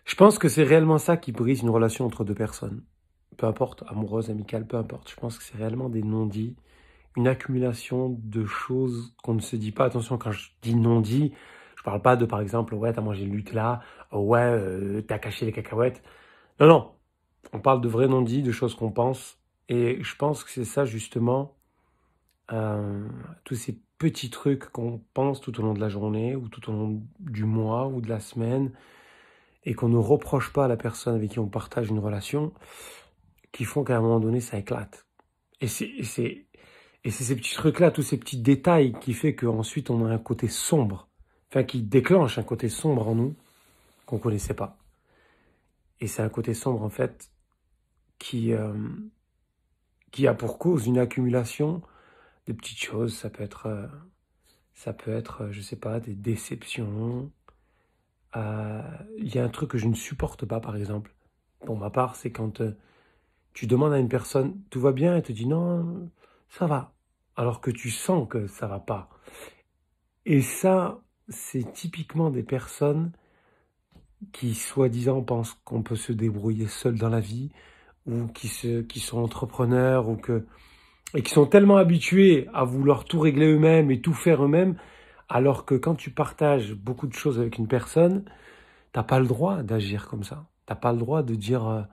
Je pense que c'est réellement ça qui brise une relation entre deux personnes. Peu importe, amoureuse, amicale, peu importe. Je pense que c'est réellement des non-dits, une accumulation de choses qu'on ne se dit pas. Attention, quand je dis non-dits, je parle pas de, par exemple, ouais, t'as mangé le Nutella, ouais, t'as caché les cacahuètes. Non, non. On parle de vrais non-dits, de choses qu'on pense. Et je pense que c'est ça, justement, tous ces petits trucs qu'on pense tout au long de la journée, ou tout au long du mois, ou de la semaine, et qu'on ne reproche pas à la personne avec qui on partage une relation, qui font qu'à un moment donné, ça éclate. Et c'est ces petits trucs-là, tous ces petits détails qui fait qu'ensuite on a un côté sombre, enfin qui déclenche un côté sombre en nous qu'on connaissait pas. Et c'est un côté sombre en fait qui, euh, qui a pour cause une accumulation de petites choses. Ça peut être, je sais pas, des déceptions. Il y a un truc que je ne supporte pas, par exemple, pour ma part, c'est quand tu demandes à une personne, tout va bien, elle te dit non, ça va, alors que tu sens que ça va pas. Et ça, c'est typiquement des personnes qui, soi-disant, pensent qu'on peut se débrouiller seul dans la vie, ou qui sont entrepreneurs, et qui sont tellement habitués à vouloir tout régler eux-mêmes et tout faire eux-mêmes, alors que quand tu partages beaucoup de choses avec une personne, t'as pas le droit d'agir comme ça. T'as pas le droit de dire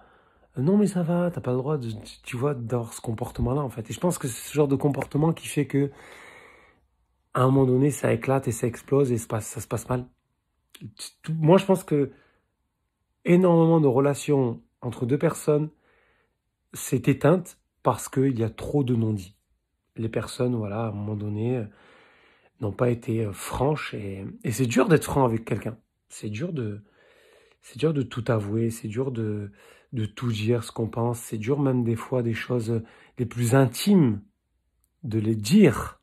non mais ça va, t'as pas le droit de, tu vois, d'avoir ce comportement-là en fait. Et je pense que c'est ce genre de comportement qui fait que à un moment donné, ça éclate et ça explose et ça se passe mal. Moi, je pense que énormément de relations entre deux personnes s'est éteinte parce qu'il y a trop de non-dits. Les personnes, voilà, à un moment donné, n'ont pas été franches et c'est dur d'être franc avec quelqu'un. C'est dur de, c'est dur de tout avouer, c'est dur de tout dire ce qu'on pense, c'est dur même des fois des choses les plus intimes de les dire.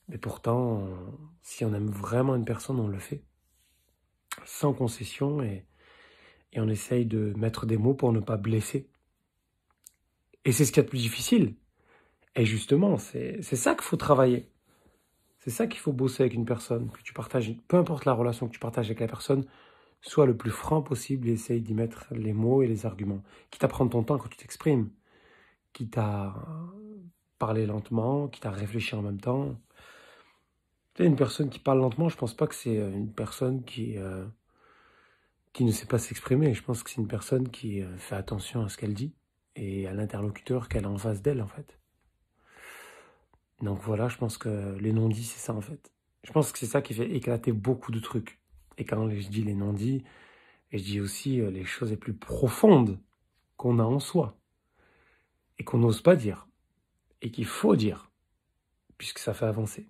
Mais pourtant, si on aime vraiment une personne, on le fait sans concession et on essaye de mettre des mots pour ne pas blesser. Et c'est ce qu'il y a de plus difficile. Et justement, c'est ça qu'il faut travailler. C'est ça qu'il faut bosser avec une personne, que tu partages, peu importe la relation que tu partages avec la personne, sois le plus franc possible et essaye d'y mettre les mots et les arguments. Quitte à prendre ton temps quand tu t'exprimes, quitte à parler lentement, quitte à réfléchir en même temps. Tu sais, une personne qui parle lentement, je pense pas que c'est une personne qui ne sait pas s'exprimer. Je pense que c'est une personne qui fait attention à ce qu'elle dit et à l'interlocuteur qu'elle a en face d'elle, en fait. Donc voilà, je pense que les non-dits, c'est ça, en fait. Je pense que c'est ça qui fait éclater beaucoup de trucs. Et quand je dis les non-dits, je dis aussi les choses les plus profondes qu'on a en soi et qu'on n'ose pas dire et qu'il faut dire, puisque ça fait avancer.